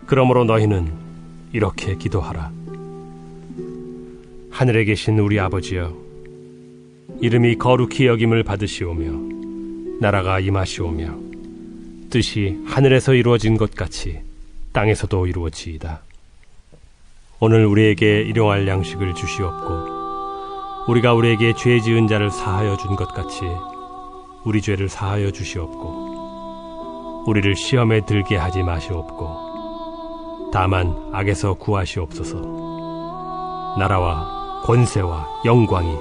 그러므로 너희는 이렇게 기도하라. 하늘에 계신 우리 아버지여, 이름이 거룩히 여김을 받으시오며 나라가 임하시오며 뜻이 하늘에서 이루어진 것 같이 땅에서도 이루어지이다. 오늘 우리에게 일용할 양식을 주시옵고 우리가 우리에게 죄 지은 자를 사하여 준 것 같이 우리 죄를 사하여 주시옵고 우리를 시험에 들게 하지 마시옵고 다만 악에서 구하시옵소서. 나라와 권세와 영광이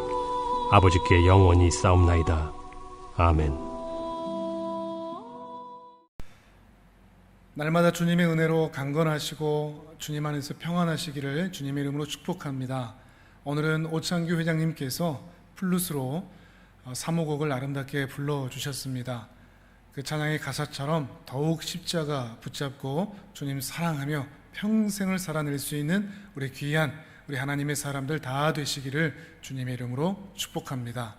아버지께 영원히 싸움나이다. 아멘. 날마다 주님의 은혜로 강건하시고 주님 안에서 평안하시기를 주님의 이름으로 축복합니다. 오늘은 오창규 회장님께서 플룻으로 3호곡을 아름답게 불러주셨습니다. 그 찬양의 가사처럼 더욱 십자가 붙잡고 주님 사랑하며 평생을 살아낼 수 있는 우리 귀한 우리 하나님의 사람들 다 되시기를 주님의 이름으로 축복합니다.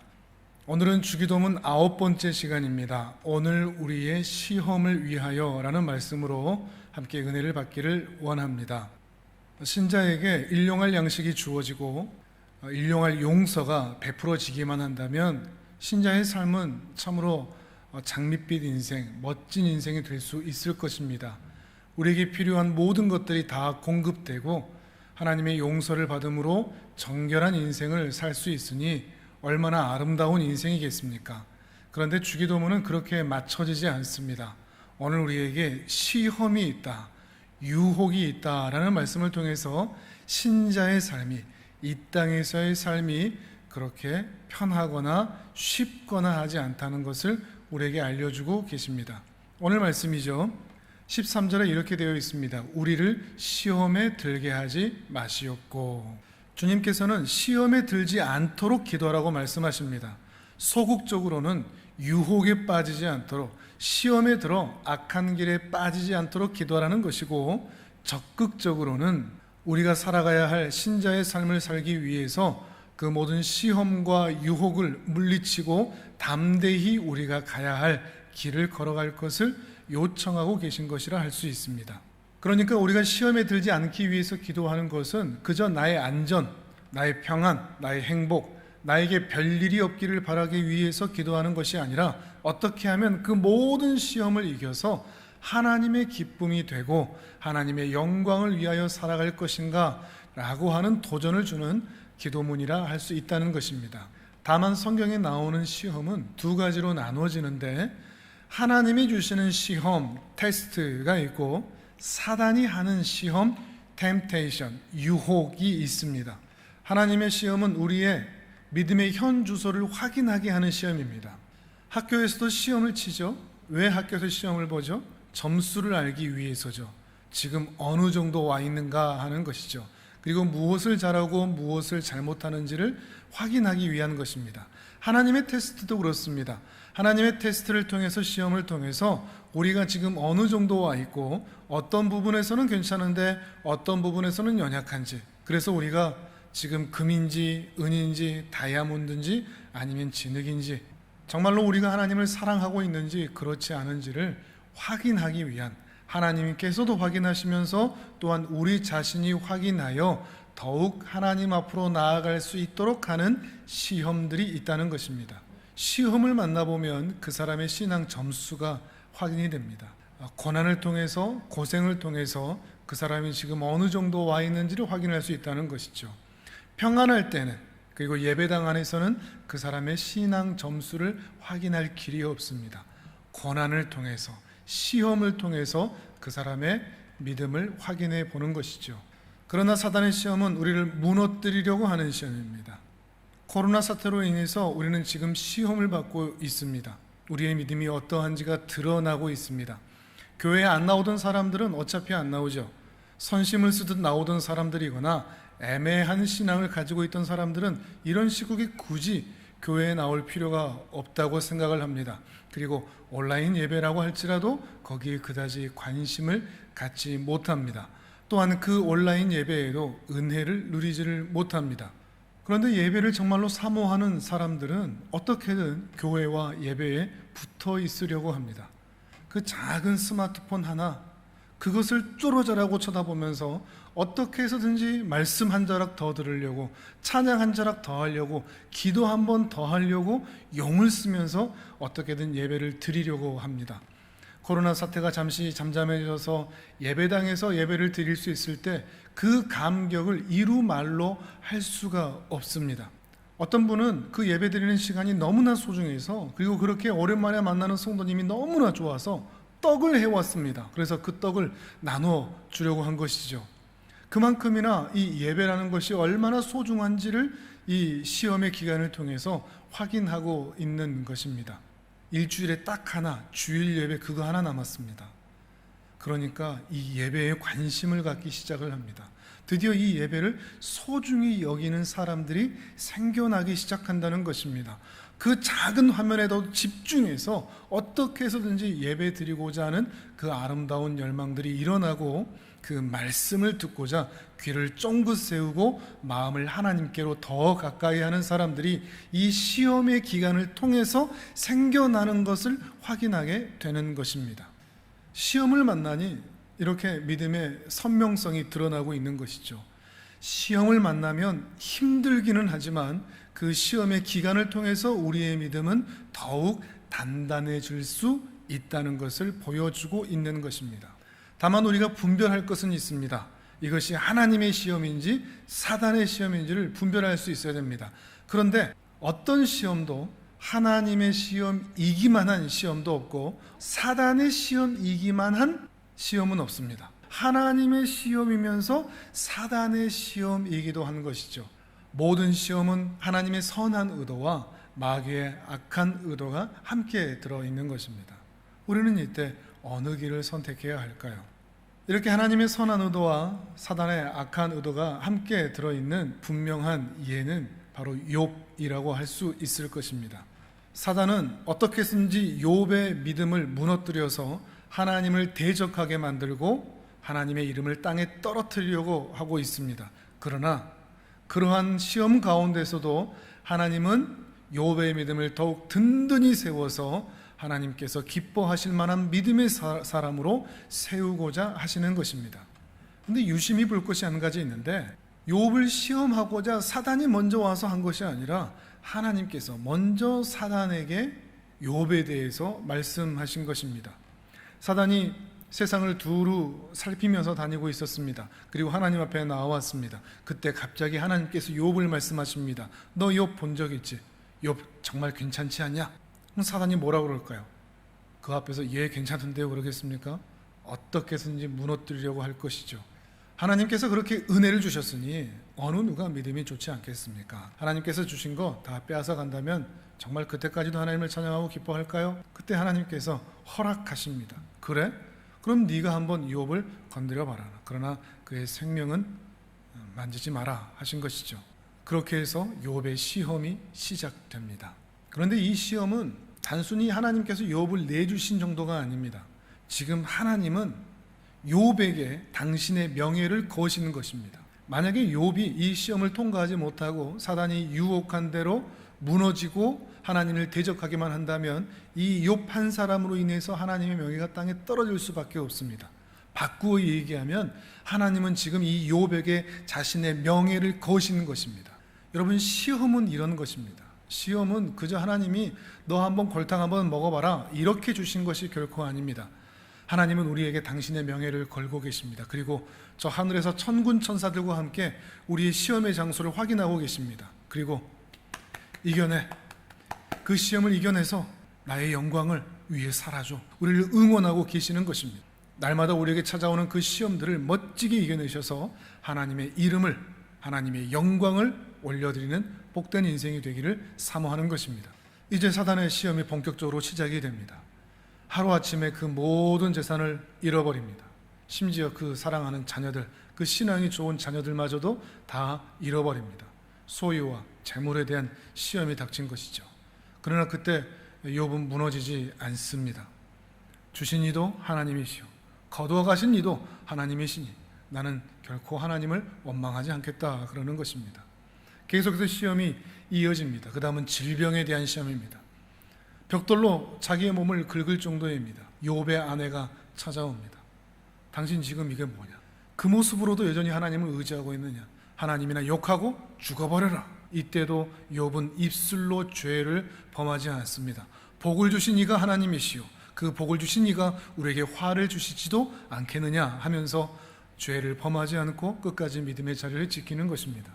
오늘은 주기도문 9번째 시간입니다. 오늘 우리의 시험을 위하여 라는 말씀으로 함께 은혜를 받기를 원합니다. 신자에게 일용할 양식이 주어지고 일용할 용서가 베풀어지기만 한다면 신자의 삶은 참으로 장밋빛 인생, 멋진 인생이 될 수 있을 것입니다. 우리에게 필요한 모든 것들이 다 공급되고 하나님의 용서를 받음으로 정결한 인생을 살 수 있으니 얼마나 아름다운 인생이겠습니까? 그런데 주기도문은 그렇게 맞춰지지 않습니다. 오늘 우리에게 시험이 있다, 유혹이 있다라는 말씀을 통해서 신자의 삶이, 이 땅에서의 삶이 그렇게 편하거나 쉽거나 하지 않다는 것을 우리에게 알려주고 계십니다. 오늘 말씀이죠. 13절에 이렇게 되어 있습니다. 우리를 시험에 들게 하지 마시옵고. 주님께서는 시험에 들지 않도록 기도하라고 말씀하십니다. 소극적으로는 유혹에 빠지지 않도록, 시험에 들어 악한 길에 빠지지 않도록 기도하라는 것이고, 적극적으로는 우리가 살아가야 할 신자의 삶을 살기 위해서 그 모든 시험과 유혹을 물리치고 담대히 우리가 가야 할 길을 걸어갈 것을 요청하고 계신 것이라 할 수 있습니다. 그러니까 우리가 시험에 들지 않기 위해서 기도하는 것은 그저 나의 안전, 나의 평안, 나의 행복, 나에게 별일이 없기를 바라기 위해서 기도하는 것이 아니라 어떻게 하면 그 모든 시험을 이겨서 하나님의 기쁨이 되고 하나님의 영광을 위하여 살아갈 것인가 라고 하는 도전을 주는 기도문이라 할 수 있다는 것입니다. 다만 성경에 나오는 시험은 두 가지로 나누어지는데 하나님이 주시는 시험, 테스트가 있고 사단이 하는 시험, 템테이션, 유혹이 있습니다. 하나님의 시험은 우리의 믿음의 현 주소를 확인하게 하는 시험입니다. 학교에서도 시험을 치죠. 왜 학교에서 시험을 보죠? 점수를 알기 위해서죠. 지금 어느 정도 와 있는가 하는 것이죠. 그리고 무엇을 잘하고 무엇을 잘못하는지를 확인하기 위한 것입니다. 하나님의 테스트도 그렇습니다. 하나님의 테스트를 통해서, 시험을 통해서 우리가 지금 어느 정도 와 있고 어떤 부분에서는 괜찮은데 어떤 부분에서는 연약한지, 그래서 우리가 지금 금인지 은인지 다이아몬드인지 아니면 진흙인지, 정말로 우리가 하나님을 사랑하고 있는지 그렇지 않은지를 확인하기 위한, 하나님께서도 확인하시면서 또한 우리 자신이 확인하여 더욱 하나님 앞으로 나아갈 수 있도록 하는 시험들이 있다는 것입니다. 시험을 만나보면 그 사람의 신앙 점수가 확인이 됩니다. 고난을 통해서, 고생을 통해서 그 사람이 지금 어느 정도 와 있는지를 확인할 수 있다는 것이죠. 평안할 때는, 그리고 예배당 안에서는 그 사람의 신앙 점수를 확인할 길이 없습니다. 고난을 통해서, 시험을 통해서 그 사람의 믿음을 확인해 보는 것이죠. 그러나 사단의 시험은 우리를 무너뜨리려고 하는 시험입니다. 코로나 사태로 인해서 우리는 지금 시험을 받고 있습니다. 우리의 믿음이 어떠한지가 드러나고 있습니다. 교회에 안 나오던 사람들은 어차피 안 나오죠. 선심을 쓰듯 나오던 사람들이거나 애매한 신앙을 가지고 있던 사람들은 이런 시국에 굳이 교회에 나올 필요가 없다고 생각을 합니다. 그리고 온라인 예배라고 할지라도 거기에 그다지 관심을 갖지 못합니다. 또한 그 온라인 예배에도 은혜를 누리지를 못합니다. 그런데 예배를 정말로 사모하는 사람들은 어떻게든 교회와 예배에 붙어 있으려고 합니다. 그 작은 스마트폰 하나, 그것을 쪼로자라고 쳐다보면서 어떻게 해서든지 말씀 한 자락 더 들으려고, 찬양 한 자락 더 하려고, 기도 한 번 더 하려고 용을 쓰면서 어떻게든 예배를 드리려고 합니다. 코로나 사태가 잠시 잠잠해져서 예배당에서 예배를 드릴 수 있을 때 그 감격을 이루 말로 할 수가 없습니다. 어떤 분은 그 예배 드리는 시간이 너무나 소중해서, 그리고 그렇게 오랜만에 만나는 성도님이 너무나 좋아서 떡을 해왔습니다. 그래서 그 떡을 나눠 주려고 한 것이죠. 그만큼이나 이 예배라는 것이 얼마나 소중한지를 이 시험의 기간을 통해서 확인하고 있는 것입니다. 일주일에 딱 하나, 주일 예배 그거 하나 남았습니다. 그러니까 이 예배에 관심을 갖기 시작을 합니다. 드디어 이 예배를 소중히 여기는 사람들이 생겨나기 시작한다는 것입니다. 그 작은 화면에도 집중해서 어떻게 해서든지 예배 드리고자 하는 그 아름다운 열망들이 일어나고, 그 말씀을 듣고자 귀를 쫑긋 세우고 마음을 하나님께로 더 가까이 하는 사람들이 이 시험의 기간을 통해서 생겨나는 것을 확인하게 되는 것입니다. 시험을 만나니 이렇게 믿음의 선명성이 드러나고 있는 것이죠. 시험을 만나면 힘들기는 하지만 그 시험의 기간을 통해서 우리의 믿음은 더욱 단단해질 수 있다는 것을 보여주고 있는 것입니다. 다만 우리가 분별할 것은 있습니다. 이것이 하나님의 시험인지 사단의 시험인지를 분별할 수 있어야 됩니다. 그런데 어떤 시험도 하나님의 시험이기만 한 시험도 없고, 사단의 시험이기만 한 시험은 없습니다. 하나님의 시험이면서 사단의 시험이기도 한 것이죠. 모든 시험은 하나님의 선한 의도와 마귀의 악한 의도가 함께 들어있는 것입니다. 우리는 이때 어느 길을 선택해야 할까요? 이렇게 하나님의 선한 의도와 사단의 악한 의도가 함께 들어있는 분명한 예는 바로 욥이라고 할 수 있을 것입니다. 사단은 어떻게 해서든지 욥의 믿음을 무너뜨려서 하나님을 대적하게 만들고 하나님의 이름을 땅에 떨어뜨리려고 하고 있습니다. 그러나 그러한 시험 가운데서도 하나님은 욥의 믿음을 더욱 든든히 세워서 하나님께서 기뻐하실 만한 믿음의 사람으로 세우고자 하시는 것입니다. 그런데 유심히 볼 것이 한 가지 있는데, 욥을 시험하고자 사단이 먼저 와서 한 것이 아니라 하나님께서 먼저 사단에게 욥에 대해서 말씀하신 것입니다. 사단이 세상을 두루 살피면서 다니고 있었습니다. 그리고 하나님 앞에 나왔습니다. 그때 갑자기 하나님께서 욥을 말씀하십니다. 너 욥 본 적 있지? 욥 정말 괜찮지 않냐? 그럼 사단이 뭐라고 그럴까요? 그 앞에서 예 괜찮은데요 그러겠습니까? 어떻게 해서든지 무너뜨리려고 할 것이죠. 하나님께서 그렇게 은혜를 주셨으니 어느 누가 믿음이 좋지 않겠습니까? 하나님께서 주신 거 다 빼앗아 간다면 정말 그때까지도 하나님을 찬양하고 기뻐할까요? 그때 하나님께서 허락하십니다. 그래? 그럼 네가 한번 욥을 건드려 봐라. 그러나 그의 생명은 만지지 마라 하신 것이죠. 그렇게 해서 욥의 시험이 시작됩니다. 그런데 이 시험은 단순히 하나님께서 욥을 내주신 정도가 아닙니다. 지금 하나님은 욥에게 당신의 명예를 거시는 것입니다. 만약에 욥이 이 시험을 통과하지 못하고 사단이 유혹한 대로 무너지고 하나님을 대적하기만 한다면 이 욥 한 사람으로 인해서 하나님의 명예가 땅에 떨어질 수밖에 없습니다. 바꾸어 얘기하면 하나님은 지금 이 욥에게 자신의 명예를 거시는 것입니다. 여러분, 시험은 이런 것입니다. 시험은 그저 하나님이 너 한번 골탕 한번 먹어봐라 이렇게 주신 것이 결코 아닙니다. 하나님은 우리에게 당신의 명예를 걸고 계십니다. 그리고 저 하늘에서 천군 천사들과 함께 우리의 시험의 장소를 확인하고 계십니다. 그리고 그 시험을 이겨내서 나의 영광을 위해 살아줘, 우리를 응원하고 계시는 것입니다. 날마다 우리에게 찾아오는 그 시험들을 멋지게 이겨내셔서 하나님의 이름을, 하나님의 영광을 올려드리는 복된 인생이 되기를 사모하는 것입니다. 이제 사단의 시험이 본격적으로 시작이 됩니다. 하루아침에 그 모든 재산을 잃어버립니다. 심지어 그 사랑하는 자녀들, 그 신앙이 좋은 자녀들마저도 다 잃어버립니다. 소유와 재물에 대한 시험이 닥친 것이죠. 그러나 그때 욥은 무너지지 않습니다. 주신 이도 하나님이시오, 거두어 가신 이도 하나님이시니 나는 결코 하나님을 원망하지 않겠다 그러는 것입니다. 계속해서 시험이 이어집니다. 그 다음은 질병에 대한 시험입니다. 벽돌로 자기의 몸을 긁을 정도입니다. 욥의 아내가 찾아옵니다. 당신 지금 이게 뭐냐? 그 모습으로도 여전히 하나님을 의지하고 있느냐? 하나님이나 욕하고 죽어버려라. 이때도 욥은 입술로 죄를 범하지 않습니다. 복을 주신 이가 하나님이시오, 그 복을 주신 이가 우리에게 화를 주시지도 않겠느냐 하면서 죄를 범하지 않고 끝까지 믿음의 자리를 지키는 것입니다.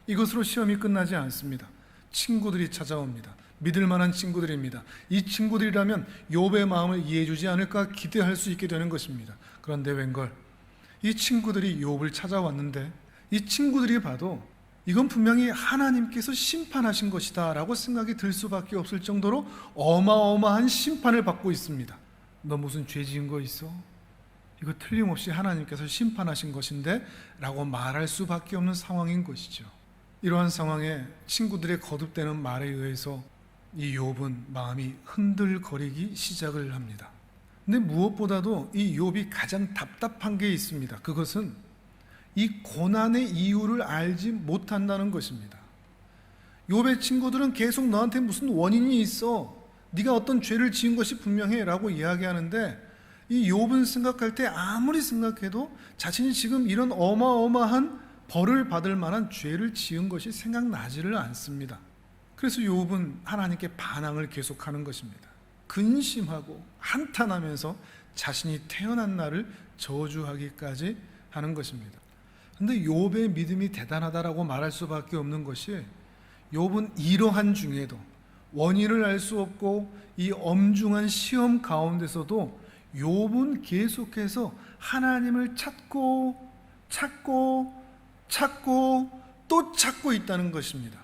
이것으로 시험이 끝나지 않습니다. 친구들이 찾아옵니다. 믿을 만한 친구들입니다. 이 친구들이라면 욥의 마음을 이해해 주지 않을까 기대할 수 있게 되는 것입니다. 그런데 웬걸, 이 친구들이 욥을 찾아왔는데 이 친구들이 봐도 이건 분명히 하나님께서 심판하신 것이다 라고 생각이 들 수밖에 없을 정도로 어마어마한 심판을 받고 있습니다. 너 무슨 죄 지은 거 있어? 이거 틀림없이 하나님께서 심판하신 것인데 라고 말할 수밖에 없는 상황인 것이죠. 이러한 상황에 친구들의 거듭되는 말에 의해서 이 욥은 마음이 흔들거리기 시작을 합니다. 근데 무엇보다도 이 욥이 가장 답답한 게 있습니다. 그것은 이 고난의 이유를 알지 못한다는 것입니다. 욥의 친구들은 계속 너한테 무슨 원인이 있어, 네가 어떤 죄를 지은 것이 분명해 라고 이야기하는데 이 욥은 생각할 때 아무리 생각해도 자신이 지금 이런 어마어마한 벌을 받을 만한 죄를 지은 것이 생각나지를 않습니다. 그래서 욥은 하나님께 반항을 계속하는 것입니다. 근심하고 한탄하면서 자신이 태어난 날을 저주하기까지 하는 것입니다. 그런데 욥의 믿음이 대단하다라고 말할 수밖에 없는 것이, 욥은 이러한 중에도 원인을 알 수 없고 이 엄중한 시험 가운데서도 욥은 계속해서 하나님을 찾고 또 찾고 있다는 것입니다.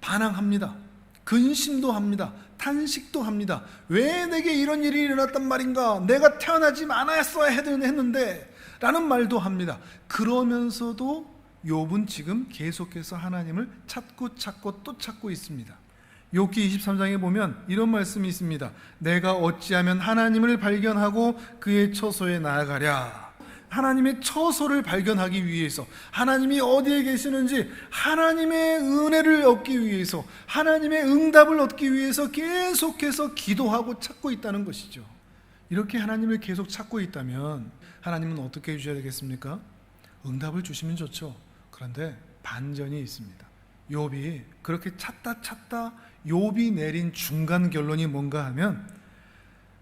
반항합니다. 근심도 합니다. 탄식도 합니다. 왜 내게 이런 일이 일어났단 말인가? 내가 태어나지 않았어야 했는데 라는 말도 합니다. 그러면서도 욥은 지금 계속해서 하나님을 찾고 또 찾고 있습니다. 욥기 23장에 보면 이런 말씀이 있습니다. 내가 어찌하면 하나님을 발견하고 그의 처소에 나아가랴. 하나님의 처소를 발견하기 위해서, 하나님이 어디에 계시는지 하나님의 은혜를 얻기 위해서, 하나님의 응답을 얻기 위해서 계속해서 기도하고 찾고 있다는 것이죠. 이렇게 하나님을 계속 찾고 있다면 하나님은 어떻게 해주셔야 되겠습니까? 응답을 주시면 좋죠. 그런데 반전이 있습니다. 욥이 그렇게 찾다 욥이 내린 중간 결론이 뭔가 하면,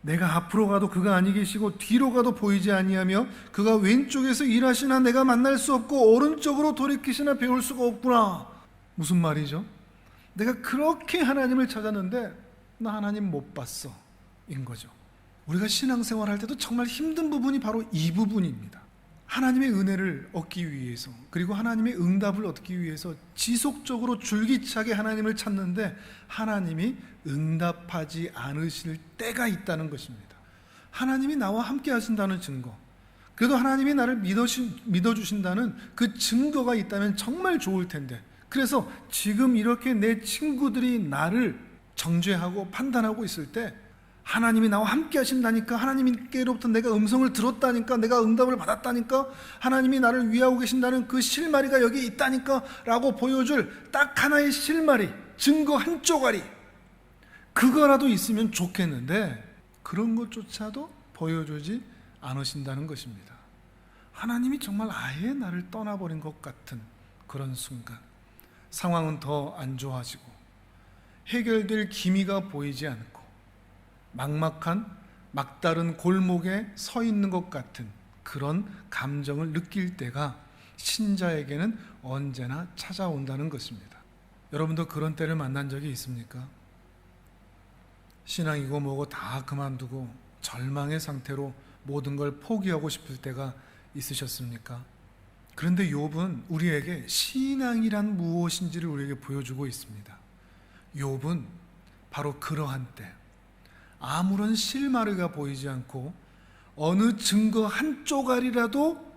내가 앞으로 가도 그가 아니 계시고 뒤로 가도 보이지 아니하며 그가 왼쪽에서 일하시나 내가 만날 수 없고 오른쪽으로 돌이키시나 배울 수가 없구나. 무슨 말이죠? 내가 그렇게 하나님을 찾았는데 나 하나님 못 봤어 인 거죠. 우리가 신앙생활 할 때도 정말 힘든 부분이 바로 이 부분입니다. 하나님의 은혜를 얻기 위해서, 그리고 하나님의 응답을 얻기 위해서 지속적으로 줄기차게 하나님을 찾는데 하나님이 응답하지 않으실 때가 있다는 것입니다. 하나님이 나와 함께 하신다는 증거, 그래도 하나님이 나를 믿어주신다는 그 증거가 있다면 정말 좋을 텐데, 그래서 지금 이렇게 내 친구들이 나를 정죄하고 판단하고 있을 때 하나님이 나와 함께 하신다니까, 하나님께로부터 내가 음성을 들었다니까, 내가 응답을 받았다니까, 하나님이 나를 위하고 계신다는 그 실마리가 여기 있다니까 라고 보여줄 딱 하나의 실마리, 증거 한 쪼가리, 그거라도 있으면 좋겠는데 그런 것조차도 보여주지 않으신다는 것입니다. 하나님이 정말 아예 나를 떠나버린 것 같은 그런 순간, 상황은 더 안 좋아지고 해결될 기미가 보이지 않고 막막한 막다른 골목에 서 있는 것 같은 그런 감정을 느낄 때가 신자에게는 언제나 찾아온다는 것입니다. 여러분도 그런 때를 만난 적이 있습니까? 신앙이고 뭐고 다 그만두고 절망의 상태로 모든 걸 포기하고 싶을 때가 있으셨습니까? 그런데 욥은 우리에게 신앙이란 무엇인지를 우리에게 보여주고 있습니다. 욥은 바로 그러한 때, 아무런 실마리가 보이지 않고 어느 증거 한 쪼가리라도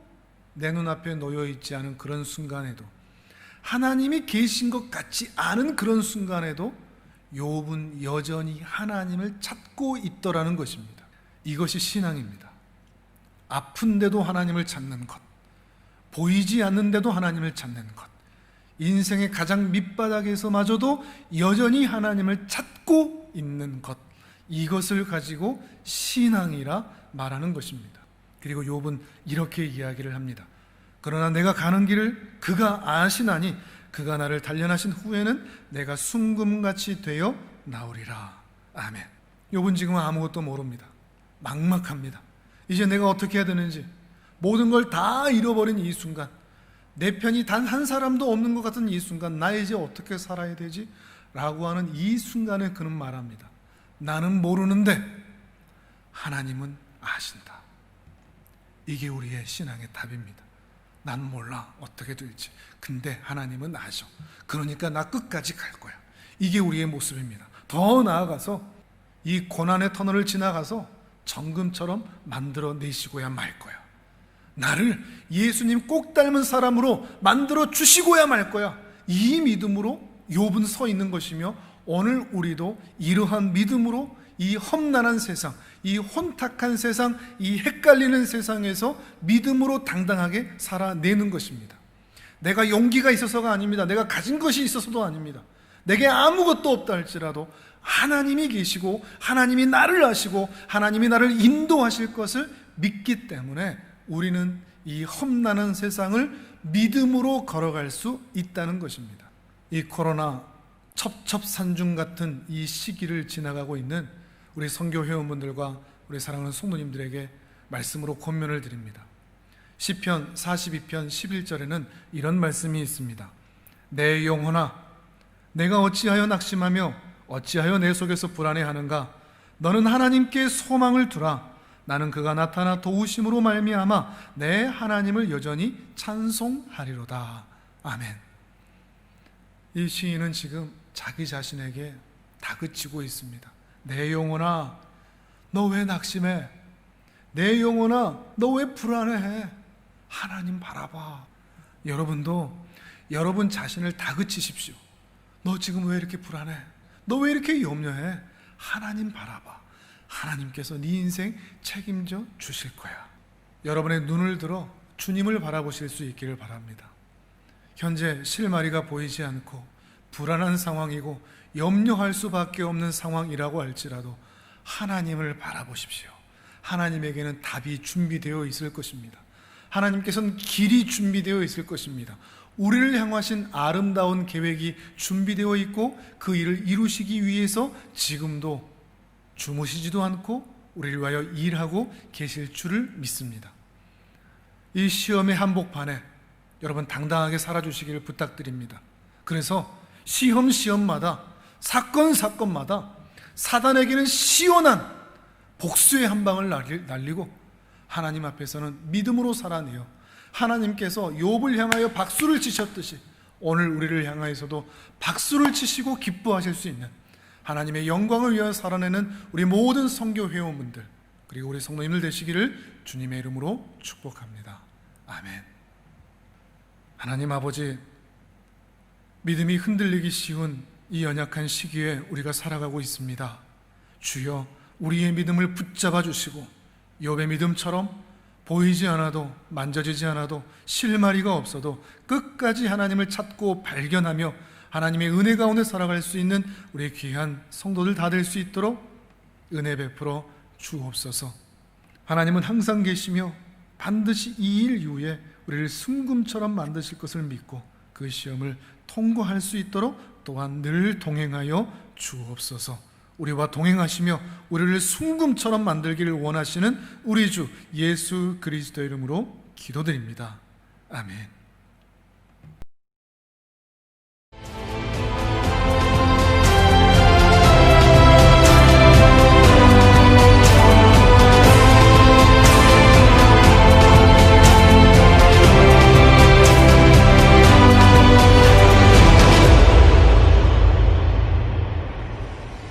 내 눈앞에 놓여 있지 않은 그런 순간에도, 하나님이 계신 것 같지 않은 그런 순간에도 욥은 여전히 하나님을 찾고 있더라는 것입니다. 이것이 신앙입니다. 아픈데도 하나님을 찾는 것, 보이지 않는데도 하나님을 찾는 것, 인생의 가장 밑바닥에서마저도 여전히 하나님을 찾고 있는 것, 이것을 가지고 신앙이라 말하는 것입니다. 그리고 욥은 이렇게 이야기를 합니다. 그러나 내가 가는 길을 그가 아시나니 그가 나를 단련하신 후에는 내가 순금같이 되어 나오리라. 아멘. 욥은 지금 아무것도 모릅니다. 막막합니다. 이제 내가 어떻게 해야 되는지, 모든 걸 다 잃어버린 이 순간, 내 편이 단 한 사람도 없는 것 같은 이 순간, 나 이제 어떻게 살아야 되지? 라고 하는 이 순간에 그는 말합니다. 나는 모르는데 하나님은 아신다. 이게 우리의 신앙의 답입니다. 난 몰라 어떻게 될지, 근데 하나님은 아셔. 그러니까 나 끝까지 갈 거야. 이게 우리의 모습입니다. 더 나아가서 이 고난의 터널을 지나가서 정금처럼 만들어내시고야 말 거야. 나를 예수님 꼭 닮은 사람으로 만들어 주시고야 말 거야. 이 믿음으로 욥은 서 있는 것이며, 오늘 우리도 이러한 믿음으로 이 험난한 세상, 이 혼탁한 세상, 이 헷갈리는 세상에서 믿음으로 당당하게 살아내는 것입니다. 내가 용기가 있어서가 아닙니다. 내가 가진 것이 있어서도 아닙니다. 내게 아무것도 없다 할지라도 하나님이 계시고 하나님이 나를 아시고 하나님이 나를 인도하실 것을 믿기 때문에 우리는 이 험난한 세상을 믿음으로 걸어갈 수 있다는 것입니다. 이 코로나 첩첩산중 같은 이 시기를 지나가고 있는 우리 선교 회원분들과 우리 사랑하는 성도님들에게 말씀으로 권면을 드립니다. 시편 42편 11절에는 이런 말씀이 있습니다. 내 영혼아, 내가 어찌하여 낙심하며 어찌하여 내 속에서 불안해하는가? 너는 하나님께 소망을 두라. 나는 그가 나타나 도우심으로 말미암아 내 하나님을 여전히 찬송하리로다. 아멘. 이 시인은 지금 자기 자신에게 다그치고 있습니다. 내 영혼아, 너 왜 낙심해? 내 영혼아, 너 왜 불안해해? 하나님 바라봐. 여러분도 여러분 자신을 다그치십시오. 너 지금 왜 이렇게 불안해? 너 왜 이렇게 염려해? 하나님 바라봐. 하나님께서 네 인생 책임져 주실 거야. 여러분의 눈을 들어 주님을 바라보실 수 있기를 바랍니다. 현재 실마리가 보이지 않고 불안한 상황이고 염려할 수밖에 없는 상황이라고 할지라도 하나님을 바라보십시오. 하나님에게는 답이 준비되어 있을 것입니다. 하나님께서는 길이 준비되어 있을 것입니다. 우리를 향하신 아름다운 계획이 준비되어 있고 그 일을 이루시기 위해서 지금도 주무시지도 않고 우리를 위하여 일하고 계실 줄을 믿습니다. 이 시험의 한복판에 여러분 당당하게 살아주시기를 부탁드립니다. 그래서 시험마다 사건마다 사단에게는 시원한 복수의 한 방을 날리고 하나님 앞에서는 믿음으로 살아내어 하나님께서 욥을 향하여 박수를 치셨듯이 오늘 우리를 향하여서도 박수를 치시고 기뻐하실 수 있는 하나님의 영광을 위하여 살아내는 우리 모든 선교 회원분들 그리고 우리 성도님들 되시기를 주님의 이름으로 축복합니다. 아멘. 하나님 아버지, 믿음이 흔들리기 쉬운 이 연약한 시기에 우리가 살아가고 있습니다. 주여, 우리의 믿음을 붙잡아 주시고 욥의 믿음처럼 보이지 않아도 만져지지 않아도 실마리가 없어도 끝까지 하나님을 찾고 발견하며 하나님의 은혜 가운데 살아갈 수 있는 우리 귀한 성도들 다 될 수 있도록 은혜 베풀어 주옵소서. 하나님은 항상 계시며 반드시 이 일 이후에 우리를 순금처럼 만드실 것을 믿고 그 시험을 통과할 수 있도록 또한 늘 동행하여 주옵소서. 우리와 동행하시며 우리를 순금처럼 만들기를 원하시는 우리 주 예수 그리스도의 이름으로 기도드립니다. 아멘.